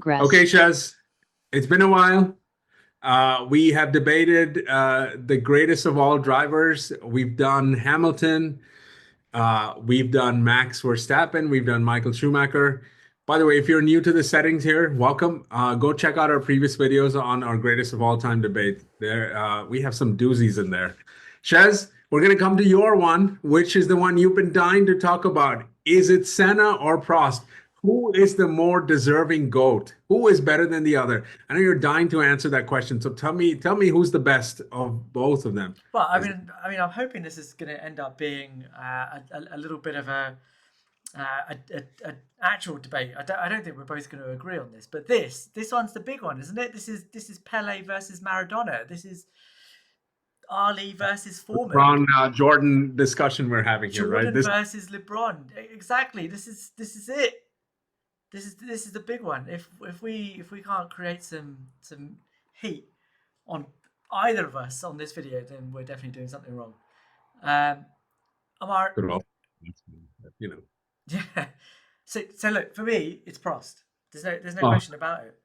Okay, Shez, it's been a while. We have debated the greatest of all drivers. We've done Hamilton, we've done Max Verstappen, we've done Michael Schumacher. By the way, if you're new to the settings here, welcome. Go check out our previous videos on our greatest of all time debate. There, we have some doozies in there. Shez, we're going to come to your one, which is the one you've been dying to talk about. Is it Senna or Prost? Who is the more deserving GOAT? Who is better than the other? I know you're dying to answer that question. So tell me who's the best of both of them. Well, I Is mean, I mean, I'm hoping this is going to end up being a little bit of a actual debate. I don't think we're both going to agree on this, but this one's the big one, isn't it? This is Pele versus Maradona. This is Ali versus Foreman. LeBron Jordan discussion we're having here, right? Jordan This versus LeBron. Exactly. This is it. This is the big one. If we can't create some heat on either of us on this video, then we're definitely doing something wrong. Um, Amar, could all, you know. yeah. So look, for me, it's Prost. There's no Oh, question about it.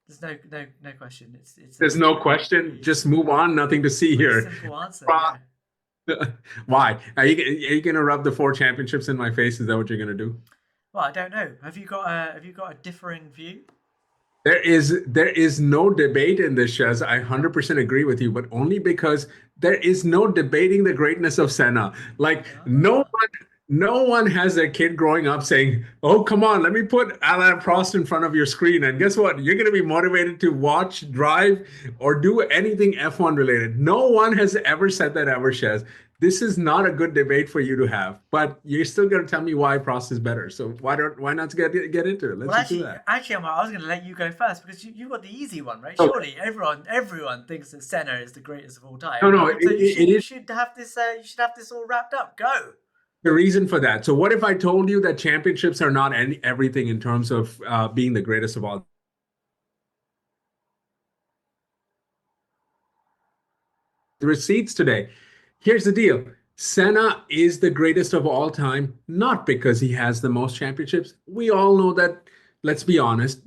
There's no question. It's there's a no question. it's Just move on. Nothing to see pretty here. simple answer. Yeah. Why? Are you gonna rub the four championships in my face? Is that what you're gonna do? Well, I don't know. Have you got a differing view? There is no debate in this, Shaz. I 100% agree with you, but only because there is no debating the greatness of Senna. Like Ah. no one has a kid growing up saying, "Oh, come on, let me put Alain Prost in front of your screen." And guess what? You're going to be motivated to watch, drive, or do anything F1 related. No one has ever said that ever, Shaz. This is not a good debate for you to have, but you're still going to tell me why Prost is better. So why not get into it? Well, Let's just do actually, that. actually, Amar, I was going to let you go first because you got the easy one, right? Okay. Surely everyone thinks that Senna is the greatest of all No, time. no, So you it should you is should have this you should have this all wrapped up. Go. the reason for that. So, what if I told you that championships are not everything in terms of being the greatest of all? The receipts today. Here's the deal. Senna is the greatest of all time, not because he has the most championships. We all know that, let's be honest,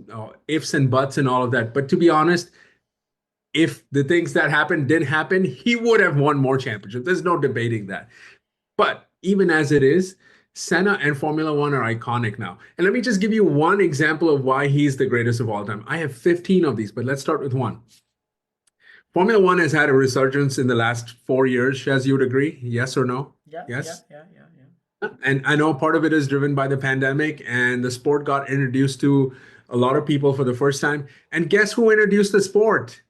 ifs and buts and all of that. But to be honest, if the things that happened did happen, he would have won more championships. There's no debating that. But even as it is, Senna and Formula One are iconic now. And let me just give you one example of why he's the greatest of all time. I have 15 of these, but let's start with one. Formula One has had a resurgence in the last 4 years, as you would agree. Yes or no? Yeah, yeah, Yes. yeah, yeah, yeah. And I know part of it is driven by the pandemic, and the sport got introduced to a lot of people for the first time. And guess who introduced the sport?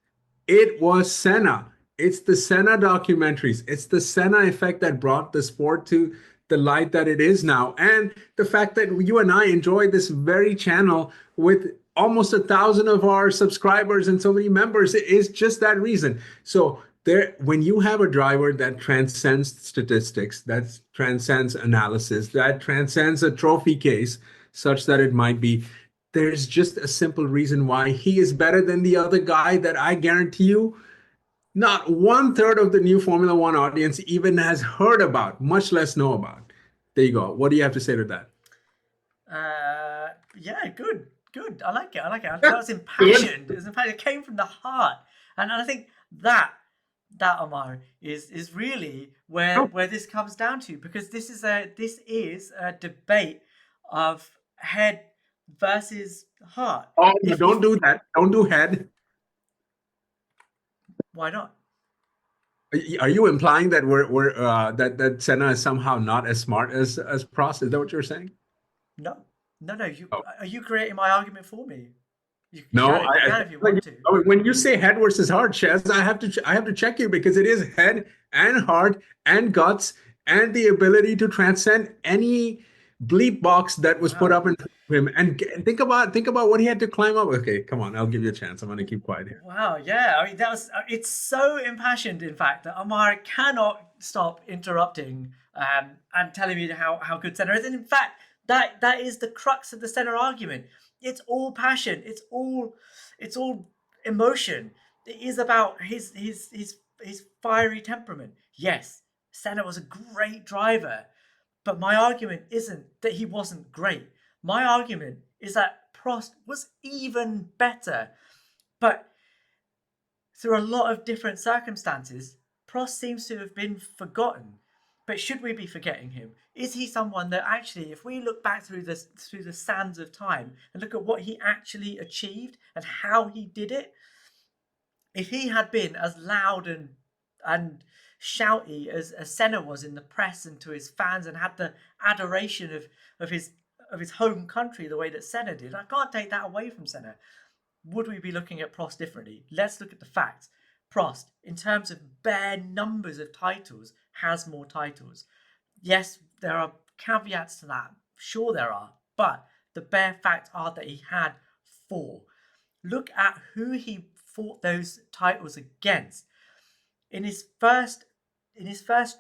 It was Senna. It's the Senna documentaries. It's the Senna effect that brought the sport to the light that it is now. And the fact that you and I enjoy this very channel with almost 1,000 of our subscribers and so many members is just that reason. So there, when you have a driver that transcends statistics, that transcends analysis, that transcends a trophy case, such that it might be, there's just a simple reason why he is better than the other guy that I guarantee you not one third of the new Formula One audience even has heard about, much less know about. There you go. What do you have to say to that? Yeah, good, good. I like it. I like it. Yeah, That was good. impassioned. It was impassioned. It came from the heart, and I think that Omar is really where No. where this comes down to because this is a debate of head versus heart. Oh, no, If don't do that. Don't do head. Why not? Are you implying that that Senna is somehow not as smart as Prost? Is that what you're saying? No, no. You Oh. are you creating my argument for me? You No, can you can if you like want to. when you say head versus heart, Chess, I have to check you because it is head and heart and guts and the ability to transcend any bleep box that was put Wow. up in front of him. And think about what he had to climb up. Okay, come on, I'll give you a chance. I'm gonna keep quiet here. Wow, yeah. I mean, it's so impassioned, in fact, that Amar cannot stop interrupting and telling me how good Senna is. And in fact, that is the crux of the Senna argument. It's all passion. It's all emotion. It is about his fiery temperament. Yes, Senna was a great driver, but my argument isn't that he wasn't great. My argument is that Prost was even better. But through a lot of different circumstances, Prost seems to have been forgotten. But should we be forgetting him? Is he someone that actually, if we look back through the sands of time and look at what he actually achieved and how he did it, if he had been as loud and shouty as Senna was in the press and to his fans and had the adoration of his home country the way that Senna did, I can't take that away from Senna. Would we be looking at Prost differently? Let's look at the facts. Prost, in terms of bare numbers of titles, has more titles. Yes, there are caveats to that. Sure, there are. But the bare facts are that he had 4. Look at who he fought those titles against. In his first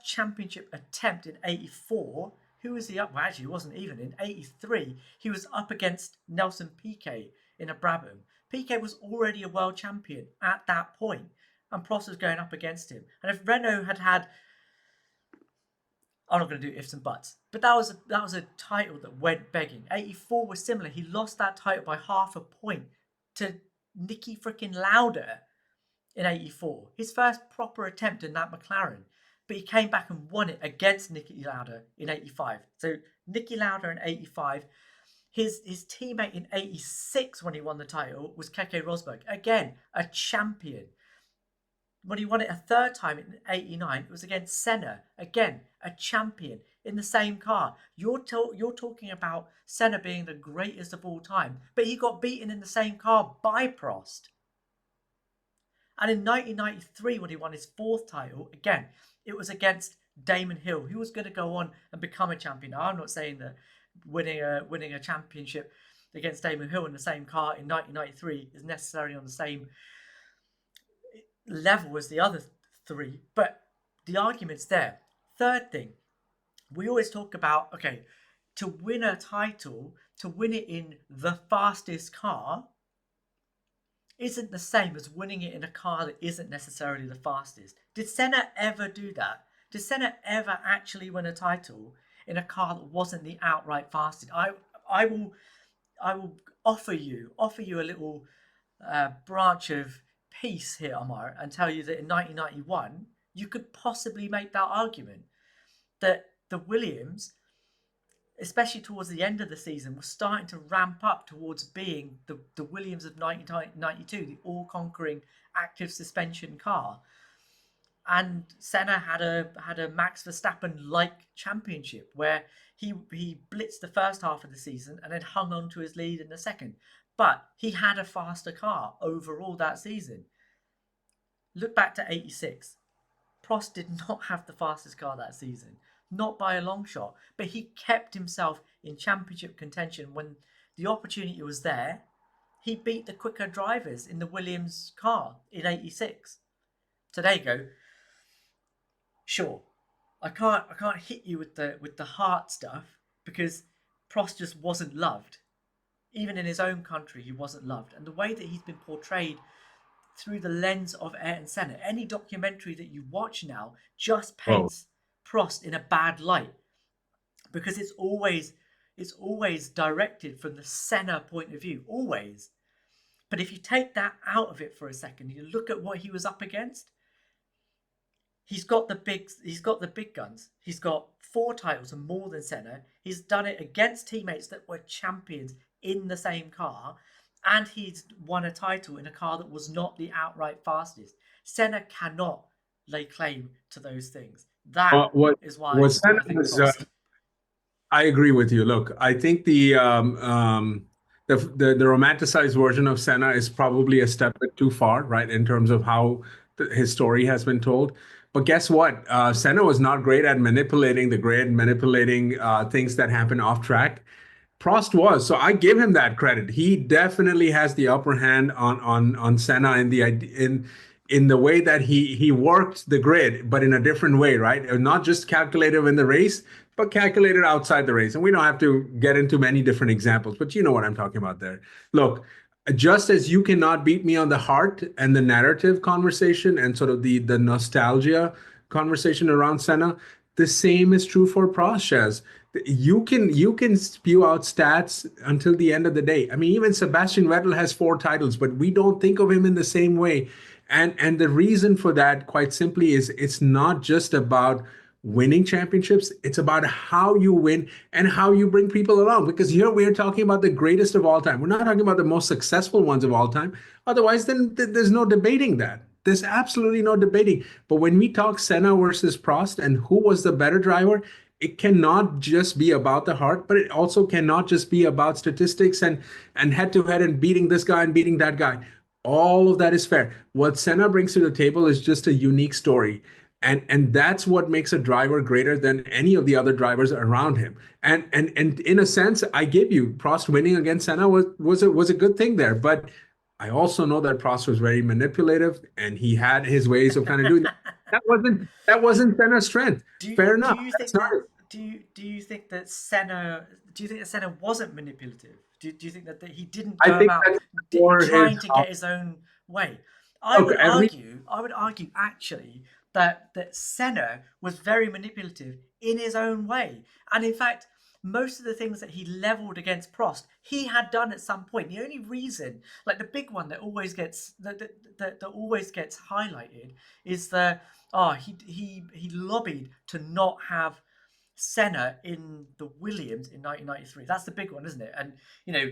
championship attempt in '84, who was he up? Well, actually, he wasn't even. In '83, he was up against Nelson Piquet in a Brabham. Piquet was already a world champion at that point, and Prost was going up against him. And if Renault had, I'm not going to do ifs and buts, but that was a title that went begging. '84 was similar. He lost that title by half a point to Niki freaking Lauda in '84. His first proper attempt in that McLaren. But he came back and won it against Niki Lauda in '85. So Niki Lauda in '85. His teammate in '86 when he won the title was Keke Rosberg. Again, a champion. When he won it a third time in '89, it was against Senna. Again, a champion in the same car. You're talking about Senna being the greatest of all time, but he got beaten in the same car by Prost. And in 1993, when he won his 4th title, again, it was against Damon Hill, who was going to go on and become a champion. Now, I'm not saying that winning a championship against Damon Hill in the same car in 1993 is necessarily on the same level as the other 3, but the argument's there. Third thing, we always talk about, okay, to win a title, to win it in the fastest car isn't the same as winning it in a car that isn't necessarily the fastest. Did Senna ever do that? Did Senna ever actually win a title in a car that wasn't the outright fastest? I will offer you a little branch of peace here, Ammar, and tell you that in 1991 you could possibly make that argument that the Williams, especially towards the end of the season, was starting to ramp up towards being the Williams of 1992, the all-conquering active suspension car. And Senna had a Max Verstappen-like championship where he blitzed the first half of the season and then hung on to his lead in the second. But he had a faster car overall that season. Look back to '86. Prost did not have the fastest car that season, not by a long shot, but he kept himself in championship contention when the opportunity was there. He beat the quicker drivers in the Williams car in '86. So there you go. Sure, I can't hit you with the heart stuff because Prost just wasn't loved. Even in his own country, he wasn't loved. And the way that he's been portrayed through the lens of Ayrton Senna, any documentary that you watch now just Oh, paints Prost in a bad light because it's always directed from the Senna point of view, always. But if you take that out of it for a second, you look at what he was up against. He's got the big guns. He's got 4 titles and more than Senna. He's done it against teammates that were champions in the same car, and he's won a title in a car that was not the outright fastest. Senna cannot lay claim to those things. That is why what Senna I think was, Prost. I agree with you. Look, I think the romanticized version of Senna is probably a step bit too far, right, in terms of how his story has been told. But guess what? Senna was not great at manipulating the grid, manipulating things that happen off track. Prost was, so I give him that credit. He definitely has the upper hand on Senna in the way that he worked the grid, but in a different way, right? Not just calculated in the race, but calculated outside the race. And we don't have to get into many different examples, but you know what I'm talking about there. Look, just as you cannot beat me on the heart and the narrative conversation and sort of the nostalgia conversation around Senna, the same is true for Prost, Shez. You can spew out stats until the end of the day. I mean, even Sebastian Vettel has 4 titles, but we don't think of him in the same way. And the reason for that, quite simply, is it's not just about winning championships. It's about how you win and how you bring people along. Because here we are talking about the greatest of all time. We're not talking about the most successful ones of all time. Otherwise, then there's no debating that. There's absolutely no debating. But when we talk Senna versus Prost and who was the better driver, it cannot just be about the heart, but it also cannot just be about statistics and head to head and beating this guy and beating that guy. All of that is fair. What Senna brings to the table is just a unique story. And that's what makes a driver greater than any of the other drivers around him. And in a sense, I give you Prost winning against Senna was a good thing there. But I also know that Prost was very manipulative and he had his ways of kind of doing that. That wasn't Senna's strength. Fair Do enough. you That's think not that it. do you think that Senna wasn't manipulative? Do you think that he didn't I go think about that's for his trying to get his own way? look. Every I would argue actually that Senna was very manipulative in his own way, and in fact, most of the things that he leveled against Prost, he had done at some point. The only reason, like the big one that always gets that always gets highlighted, is the he lobbied to not have Senna in the Williams in 1993. That's the big one, isn't it? And you know,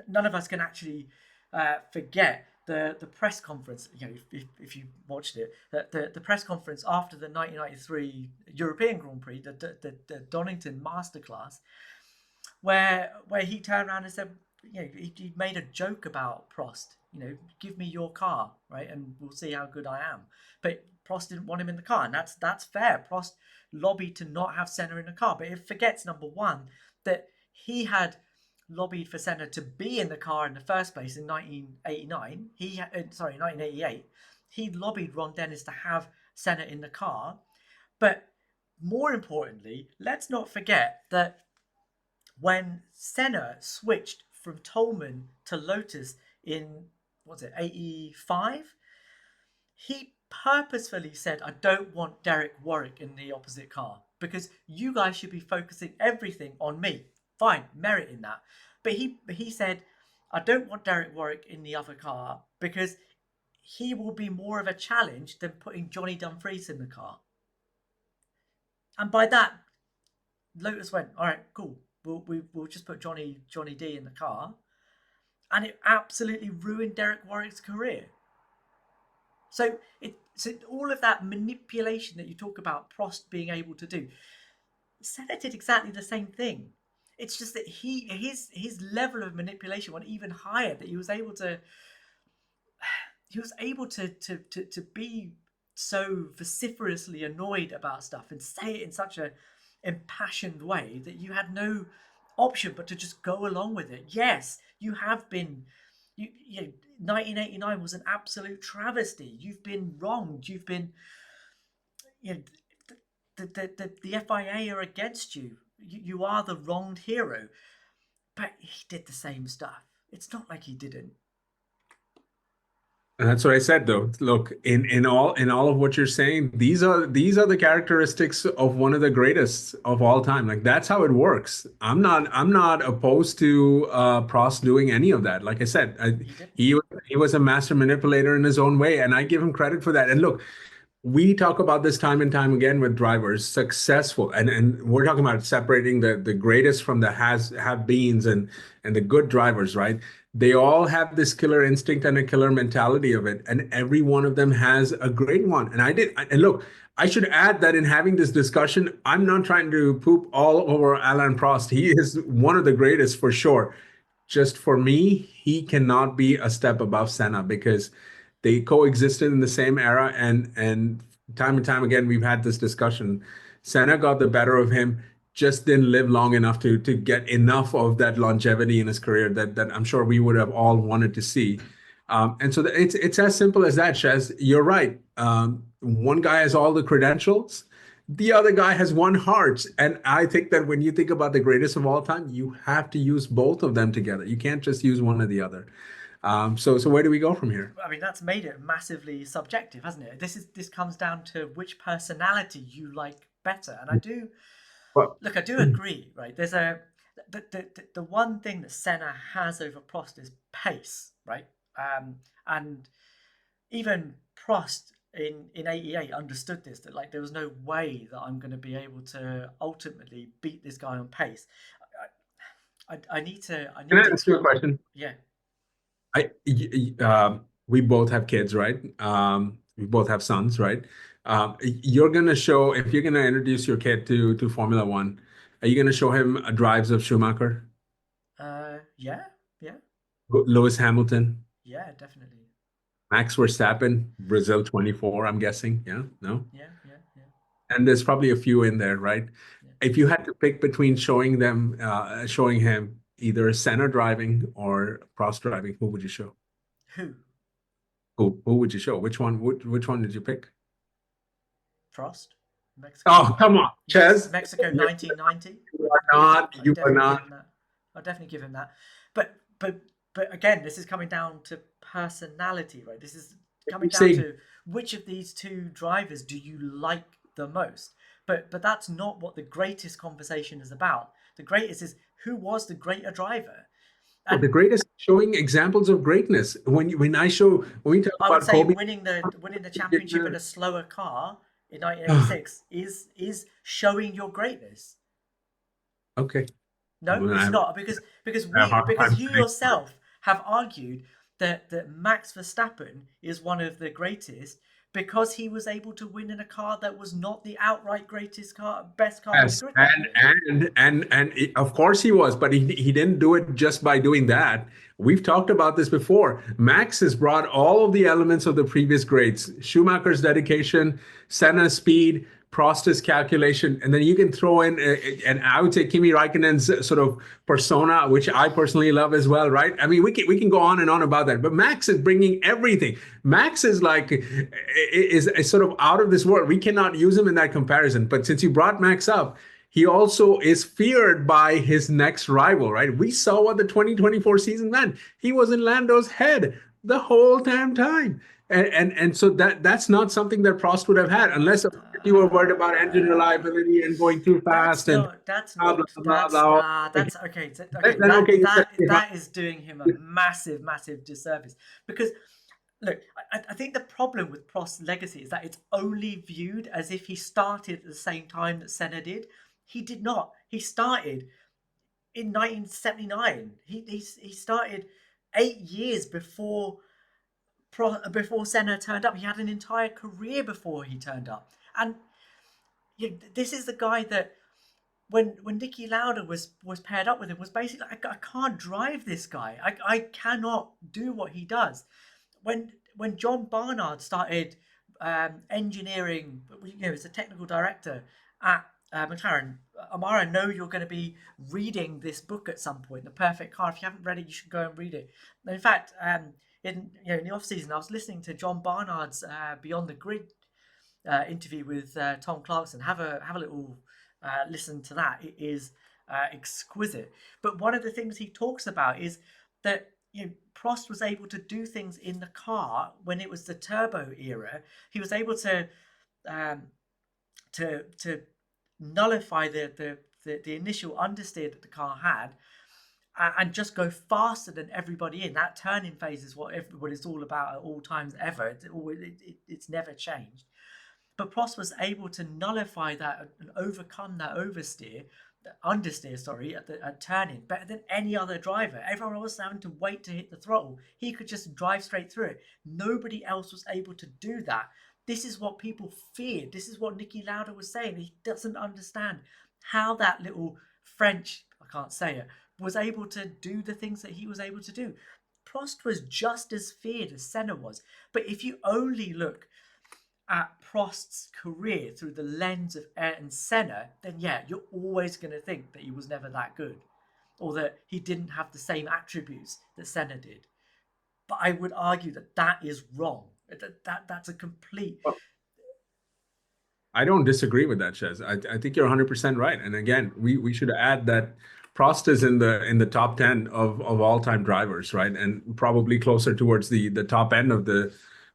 none of us can actually forget the press conference. You know, if you watched it, the press conference after the 1993 European Grand Prix, the Donington Masterclass, where he turned around and said, you know, he made a joke about Prost. You know, give me your car, right, and we'll see how good I am. But Prost didn't want him in the car, and that's fair. Prost lobbied to not have Senna in the car, but it forgets number one that he had lobbied for Senna to be in the car in the first place in 1989. 1988. He lobbied Ron Dennis to have Senna in the car, but more importantly, let's not forget that when Senna switched from Tolman to Lotus in what's it 85, he purposefully said, I don't want Derek Warwick in the opposite car because you guys should be focusing everything on me. Fine, merit in that. But he said, I don't want Derek Warwick in the other car because he will be more of a challenge than putting Johnny Dumfries in the car. And by that, Lotus went, all right, cool. We'll just put Johnny D in the car, and it absolutely ruined Derek Warwick's career. So all of that manipulation that you talk about Prost being able to do, Senna did exactly the same thing. It's just that his level of manipulation went even higher. That he was able to be so vociferously annoyed about stuff and say it in such a impassioned way that you had no option but to just go along with it. Yes, you have been. You know, 1989 was an absolute travesty. You've been wronged. You've been, you know, the FIA are against you. You are the wronged hero. But he did the same stuff. It's not like he didn't. And that's what I said though. Look, in all of what you're saying, these are the characteristics of one of the greatest of all time. Like that's how it works. I'm not opposed to Prost doing any of that. Like I said, He didn't. he was a master manipulator in his own way, and I give him credit for that. And look, we talk about this time and time again with drivers successful, and we're talking about separating the greatest from the has have beens and the good drivers, right? They all have this killer instinct and a killer mentality of it, and every one of them has a great one. And look, I should add that in having this discussion, I'm not trying to poop all over Alain Prost. He is one of the greatest for sure. Just for me, he cannot be a step above Senna because they coexisted in the same era, and time again we've had this discussion. Senna got the better of him, just didn't live long enough to get enough of that longevity in his career that I'm sure we would have all wanted to see. And so it's as simple as that, Shez. You're right. One guy has all the credentials, the other guy has one heart. And I think that when you think about the greatest of all time, you have to use both of them together. You can't just use one or the other. So where do we go from here? I mean, that's made it massively subjective, hasn't it? This comes down to which personality you like better, and I do. Well, look, I do agree, right? There's a the one thing that Senna has over Prost is pace, right? And even Prost in '88 understood this, that like there was no way that I'm going to be able to ultimately beat this guy on pace. I need to I can need I to ask you a question? yeah. We both have kids, right? We both have sons, right? You're gonna show if you're gonna introduce your kid to Formula One, are you gonna show him drives of Schumacher, Yeah, yeah, Lewis Hamilton, yeah, definitely. Max Verstappen, Brazil 24, I'm guessing. Yeah, no? Yeah, yeah, yeah, And there's probably a few in there, right? yeah. If you had to pick between showing him either Senna driving or Prost driving, who would you show? Who? Who would you show? Which one did you pick? Prost? Mexico? Oh, come on, Ches. Mexico 1990. You are not. I'd You are definitely give not. him that. I'd definitely give him that. But but but again, this is coming down to personality, right? This is You coming down say to which of these two drivers do you like the most. But that's not what the greatest conversation is about. The greatest is who was the greater driver. the And greatest showing examples of greatness. When we talk I would about say Kobe, winning the championship in a slower car in 1986 is showing your greatness. okay, No, well, it's I not because have a we hard because time you saying yourself have argued that Max Verstappen is one of the greatest because he was able to win in a car that was not the outright greatest car, best car in the yes, grid that year. of course he was, but he didn't do it just by doing that. We've talked about this before. Max has brought all of the elements of the previous greats: Schumacher's dedication, Senna's speed, Prost's calculation, and then you can throw in, and I would say Kimi Raikkonen's sort of persona, which I personally love as well. Right? I mean, we can go on and on about that, but Max is bringing everything. Max is like is sort of out of this world. We cannot use him in that comparison. But since you brought Max up, he also is feared by his next rival, right? We saw what the 2024 season meant. He was in Lando's head the whole damn time. And so that's not something that Prost would have had unless of course, you were worried about engine reliability and going too That's fast and not. That's blah blah not. blah blah. That's okay. Okay, Then okay, you said that is doing him a massive, massive disservice because look, I think the problem with Prost's legacy is that it's only viewed as if he started at the same time that Senna did. He did not. He started in 1979. He started 8 years before Senna turned up. He had an entire career before he turned up, and this is the guy that when Nicky Lauda was paired up with him was basically like, I can't drive this guy. I cannot do what he does. When John Barnard started engineering, as a technical director at McLaren, Ammar, I know you're going to be reading this book at some point, The Perfect Car. If you haven't read it, you should go and read it. And in fact, in the off season, I was listening to John Barnard's Beyond the Grid interview with Tom Clarkson. Have a little listen to that. It is exquisite. But one of the things he talks about is that Prost was able to do things in the car when it was the turbo era. He was able um, to nullify the initial understeer that the car had and just go faster than everybody in. That turning phase is what everybody's all about at all times ever. It's never changed. But Prost was able to nullify that and overcome that understeer, sorry, at turning better than any other driver. Everyone else was having to wait to hit the throttle. He could just drive straight through it. Nobody else was able to do that. This is what people feared. This is what Nicky Lauda was saying. He doesn't understand how that little French, I can't say it, was able to do the things that he was able to do. Prost was just as feared as Senna was. But if you only look at Prost's career through the lens of Ayrton Senna, then yeah, you're always going to think that he was never that good or that he didn't have the same attributes that Senna did. But I would argue that that is wrong. That's a complete. I don't disagree with that, Shez. I think you're 100% right. And again, we should add that Prost is in the top 10 of all time drivers, right? And probably closer towards the top end of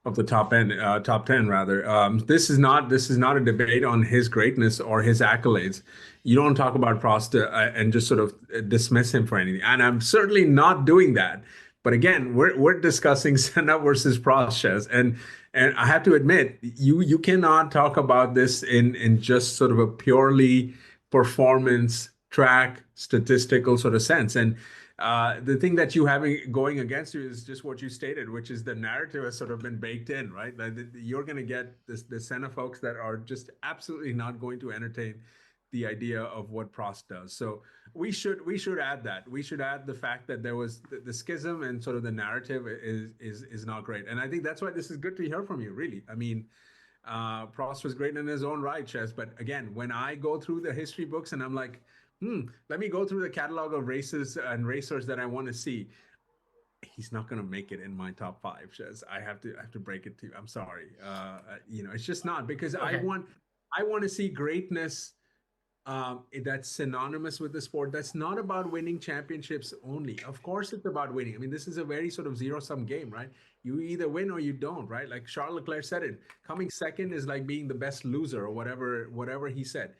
of the top 10 rather. This is not a debate on his greatness or his accolades. You don't talk about Prost and just sort of dismiss him for anything. And I'm certainly not doing that. But again, we're discussing Senna versus Prost, Shez. And I have to admit, you cannot talk about this in just sort of a purely performance track statistical sort of sense. And the thing that you having going against you is just what you stated, which is the narrative has sort of been baked in, right? Like you're going to get the Senna folks that are just absolutely not going to entertain the idea of what Prost does. So we should add that. We should add the fact that there was the schism and sort of the narrative is not great. And I think that's why this is good to hear from you, really. I mean, Prost was great in his own right, Chess. But again, when I go through the history books and I'm like, let me go through the catalog of races and racers that I want to see. He's not going to make it in my top five, Chess. I have to break it to you. I'm sorry. It's just not because Okay. I want to see greatness that's synonymous with the sport. That's not about winning championships only. Of course, it's about winning. I mean, this is a very sort of zero-sum game, right? You either win or you don't, right? Like Charles Leclerc said it. Coming second is like being the best loser or whatever he said.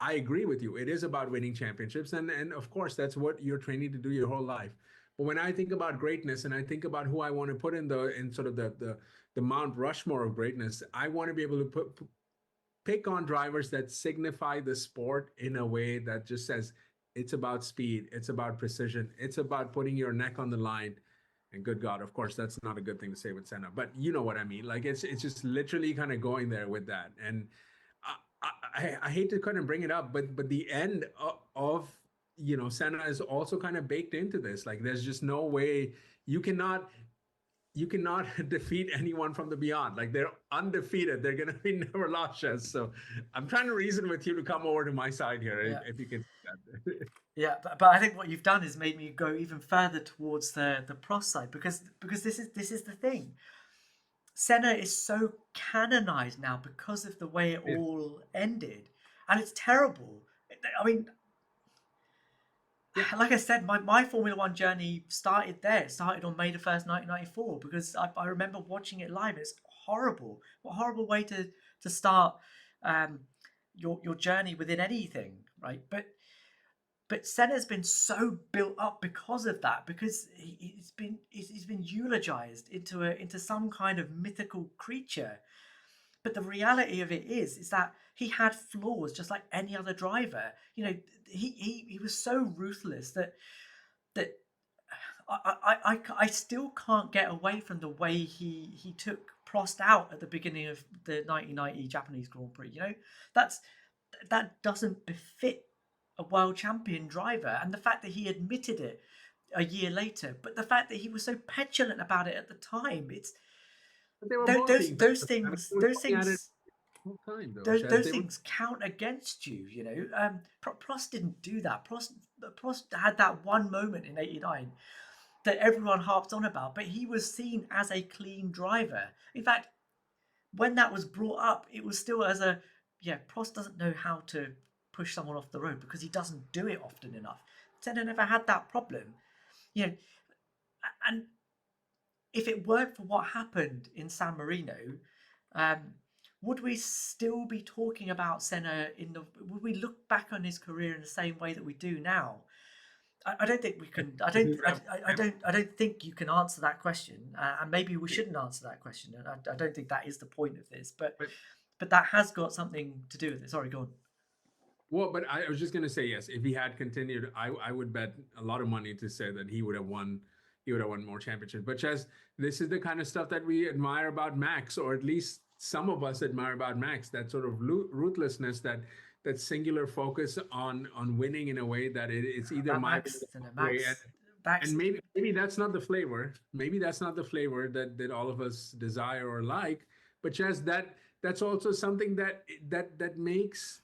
I agree with you. It is about winning championships, and of course, that's what you're training to do your whole life. But when I think about greatness and I think about who I want to put in sort of the Mount Rushmore of greatness, I want to be able to pick on drivers that signify the sport in a way that just says it's about speed, it's about precision, it's about putting your neck on the line. And good God, of course, that's not a good thing to say with Senna, but you know what I mean. Like it's just literally kind of going there with that. And I hate to kind of bring it up, but the end of Senna is also kind of baked into this. Like there's just no way you cannot you cannot defeat anyone from the beyond. Like they're undefeated. They're going to be never lost. So I'm trying to reason with you to come over to my side here, Yeah. if you can see that. Yeah, but I think what you've done is made me go even further towards the Prost side because this is the thing. Senna is so canonized now because of the way it Yeah. all ended, and it's terrible. I mean, Yeah. like I said, my Formula One journey started there. It started on May the 1st, 1994, because I remember watching it live. It's horrible. What a horrible way to start um, your journey within anything, right? But Senna's been so built up because of that, because he's been eulogized into some kind of mythical creature. But the reality of it is that he had flaws just like any other driver. You know, he was so ruthless that I still can't get away from the way he took Prost out at the beginning of the 1990 Japanese Grand Prix. You know, that's that doesn't befit a world champion driver, and the fact that he admitted it a year later, but the fact that he was so petulant about it at the time, it's But they were both being those petulant. I mean, things they were those going at it things the whole time, though, those Chaz. those They were. things count against you. You know, Prost didn't do that. Prost had that one moment in '89 that everyone harped on about, but he was seen as a clean driver. In fact, when that was brought up, it was still as a yeah. Prost doesn't know how to push someone off the road because he doesn't do it often enough. Senna never had that problem. You know, and if it weren't for what happened in San Marino, um, would we still be talking about Senna in the? Would we look back on his career in the same way that we do now? I don't think we can. I This don't. is I don't think you can answer that question, and maybe we shouldn't answer that question. And I don't think that is the point of this. but But that has got something to do with it. Sorry, go on. well, but I was just gonna say yes. If he had continued, I would bet a lot of money to say that he would have won. He would have won more championships. But Chaz, this is the kind of stuff that we admire about Max, or at least some of us admire about Max. That sort of ruthlessness, that singular focus on winning in a way that it's either About my way or Max, the way. And Max. maybe that's not the flavor. Maybe that's not the flavor that all of us desire or like. But Chaz, that's also something that makes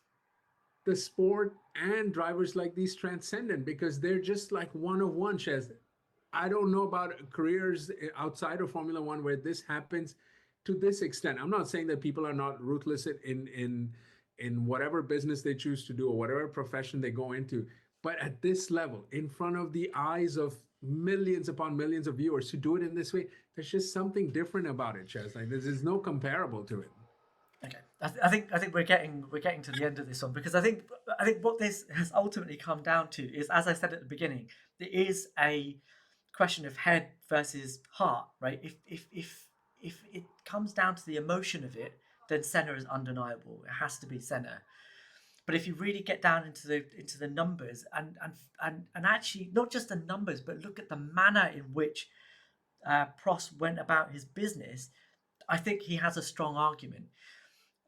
the sport and drivers like these transcendent because they're just like one of one, Shez. I don't know about careers outside of Formula One where this happens to this extent. I'm not saying that people are not ruthless in whatever business they choose to do or whatever profession they go into, but at this level, in front of the eyes of millions upon millions of viewers to do it in this way. There's just something different about it, Chess. Like there's no comparable to it. Okay, I think we're getting to the end of this one, because I think what this has ultimately come down to is, as I said at the beginning, there is a question of head versus heart, right? If it comes down to the emotion of it, then Senna is undeniable. It has to be Senna. But if you really get down into the numbers, and actually not just the numbers, but look at the manner in which Prost went about his business, I think he has a strong argument.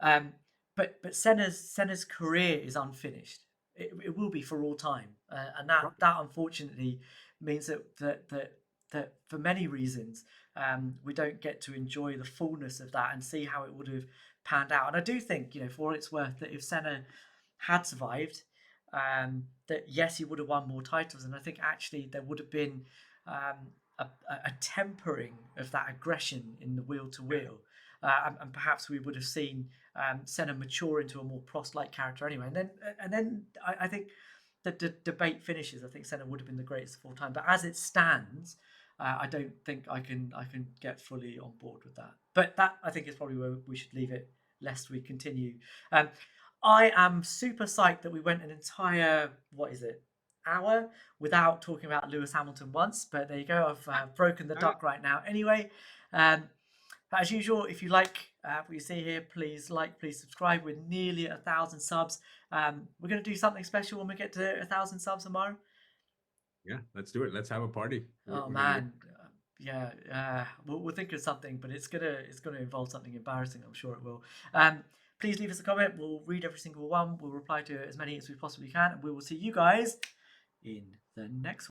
Um, but Senna's career is unfinished. It will be for all time, and that unfortunately means that for many reasons we don't get to enjoy the fullness of that and see how it would have panned out. And I do think, for what it's worth, that if Senna had survived, that yes, he would have won more titles, and I think actually there would have been a tempering of that aggression in the wheel to wheel. And perhaps we would have seen Senna mature into a more Prost-like character anyway. And then I think the debate finishes. I think Senna would have been the greatest of all time. But as it stands, I don't think I can get fully on board with that. But that, I think, is probably where we should leave it, lest we continue. I am super psyched that we went an entire, what is it, hour without talking about Lewis Hamilton once. But there you go. I've broken the duck right now. Anyway. But as usual, if you like what you see here, please like, please subscribe. We're nearly at 1,000 subs. We're going to do something special when we get to 1,000 subs, Ammar. Yeah, let's do it. Let's have a party. Oh We're gonna do man, yeah. We'll think of something, but it's gonna involve something embarrassing. I'm sure it will. Please leave us a comment. We'll read every single one. We'll reply to as many as we possibly can, and we will see you guys in the next one.